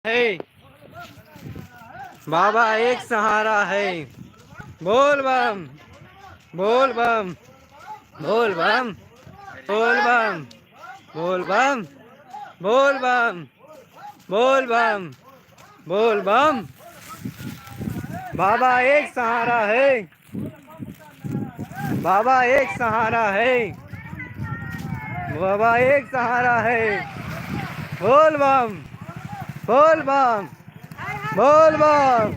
है। बाबा एक सहारा है। बोल बम, बोल बम, बोल बम, बोल बम, बोल बम, बोल बम, बोल बम, बोल बम। बाबा एक सहारा है। बाबा एक सहारा है। बाबा एक सहारा है। बोल बम, बोल बम, बोल बम,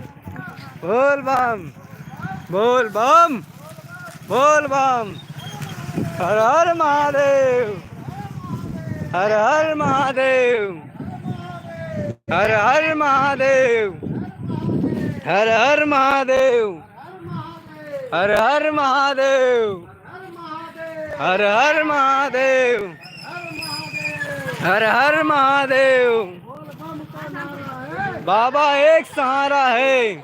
बोल बम, बोल बम, बोल बम। हर हर महादेव, हर हर महादेव, हर हर महादेव, हर हर महादेव, हर हर महादेव, हर हर महादेव, हर हर महादेव। बाबा एक सहारा है।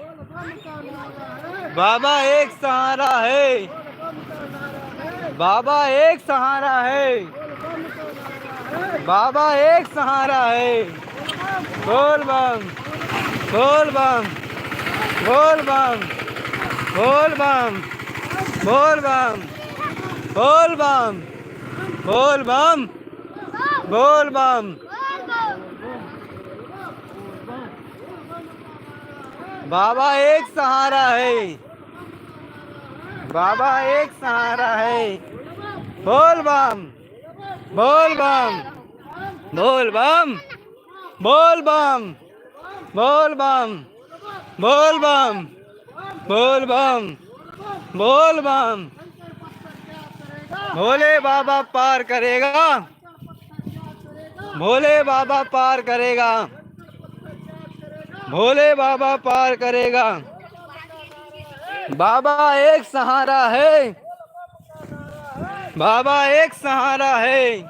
बाबा एक सहारा है। बाबा एक सहारा है। बाबा एक सहारा है। बोल बम, बोल बम, बोल बम, बोल बम, बोल बम, बोल बम, बोल बम, बोल बम। बाबा एक सहारा है। बाबा एक सहारा है। बोल बम, बोल बम, बोल बम, बोल बम, बोल बम, बोल बम, बोल बम, बोल बम। भोले बाबा पार करेगा। भोले बाबा पार करेगा। भोले बाबा पार करेगा। बाबा एक सहारा है। बाबा एक सहारा है।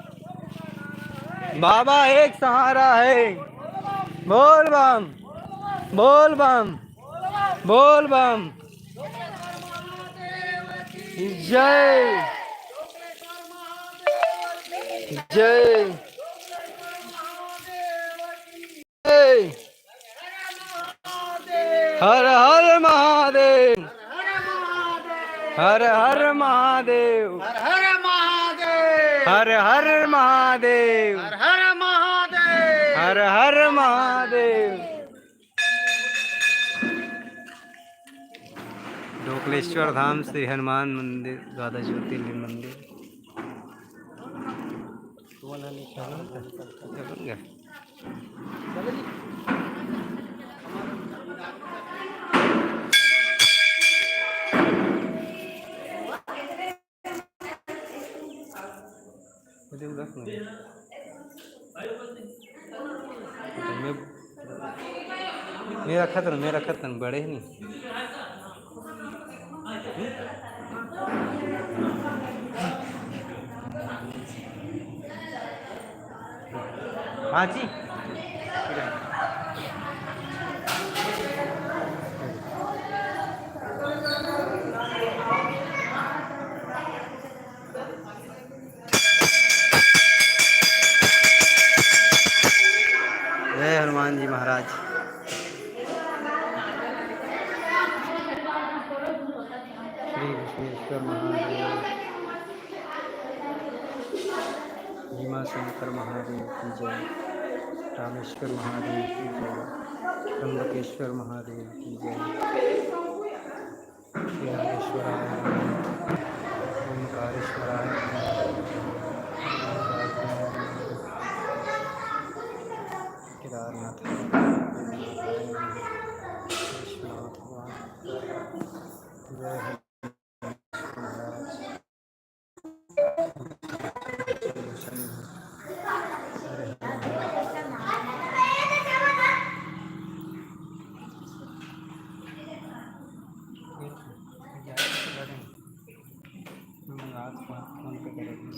बाबा एक सहारा है। बोल बम, बोल बम, बोल बम। जय जय जय। हर हर महादेव, हर हर महादेव, हर हर महादेव, हर हर महादेव, हर हर महादेव, हर हर महादेव। डोकलेश्वर धाम श्री हनुमान मंदिर, द्वादश ज्योतिर्लिंग मंदिर। मेरा खतन बड़े नहीं। हाँ जी। जय हनुमान जी महाराज। श्री विश्वेश्वर महादेव, भीमा शंकर महादेव की जय। रामेश्वर महादेव की जय। त्र्यंबकेश्वर महादेव की जय। केदारेश्वराय नमः। ओंकारेश्वराय नमः। केदारनाथ जय फोन पे करेंगे।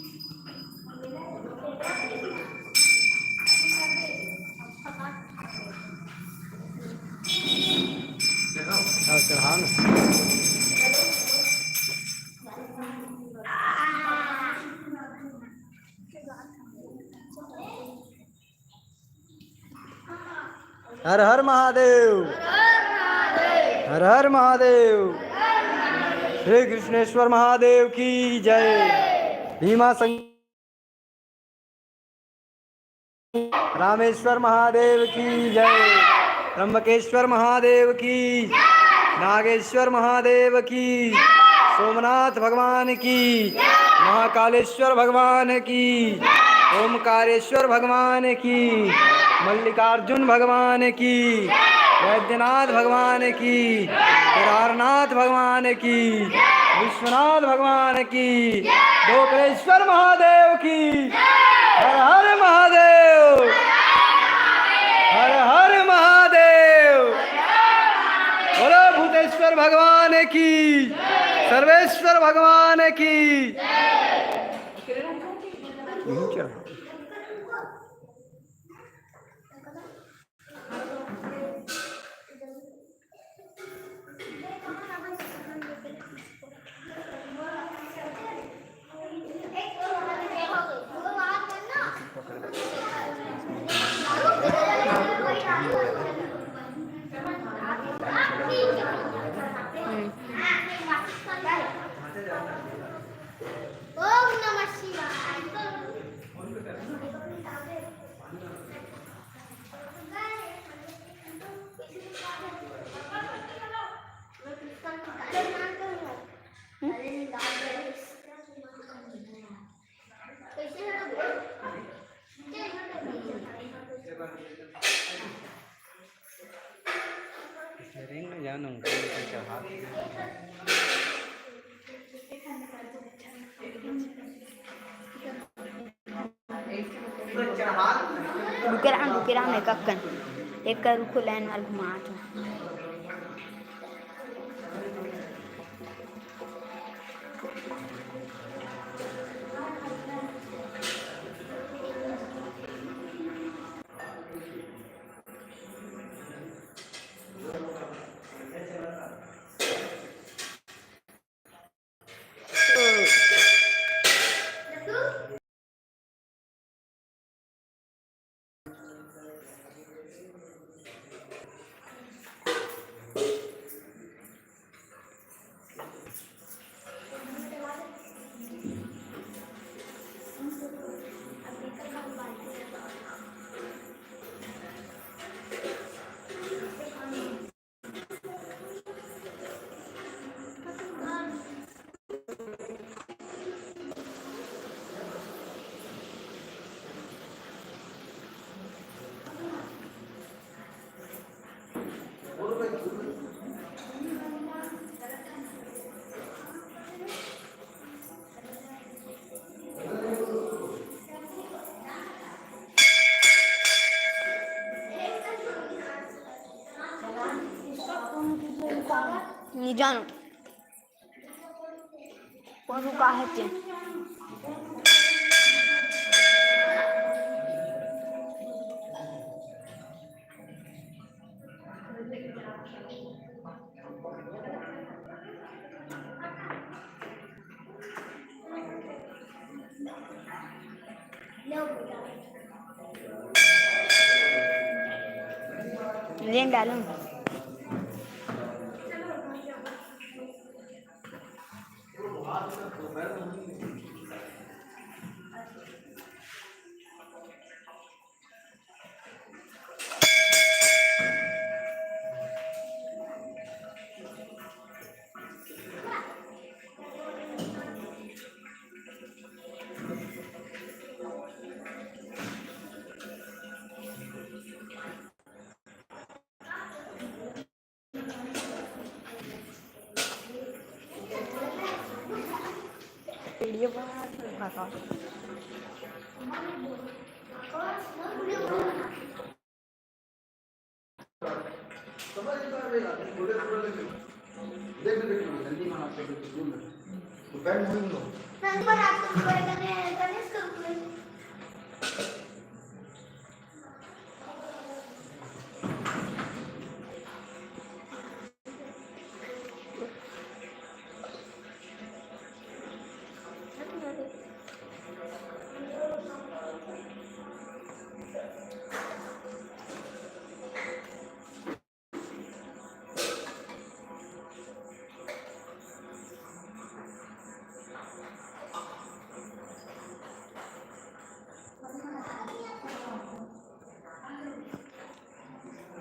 चढ़ाओ ना। हर हर महादेव, हर हर महादेव। श्री कृष्णेश्वर महादेव की जय। भीमा रामेश्वर महादेव की जय। त्र्यंबकेश्वर महादेव की, नागेश्वर महादेव की, सोमनाथ भगवान की, महाकालेश्वर भगवान की, ओमकारेश्वर भगवान की, मल्लिकार्जुन भगवान की, वैद्यनाथ भगवान की, केदारनाथ भगवान की, विश्वनाथ भगवान की, गोकर्णेश्वर महादेव की। हर हर महादेव, हर हर महादेव। बोलो भूतेश्वर भगवान की, सर्वेश्वर भगवान की। ओम नमः शिवाय। ट्रेन में जाना हूँ तो हाथ रुके रहा मैं कक्कन एक का रुको लाइन वाल घुमा तो नहीं जानो कौन रुका है ते लेन डालूं वीडियो बना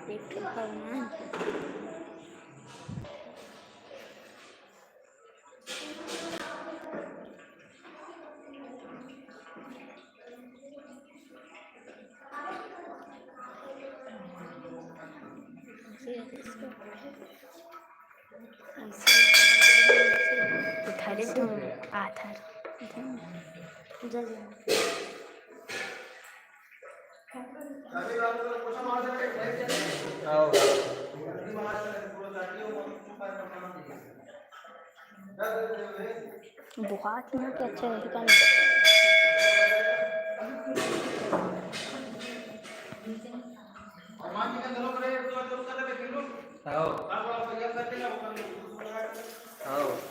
एक तो भगवान उठा ले तुम आधार आओ बहुत यहाँ के अच्छे रहेगा आओ आओ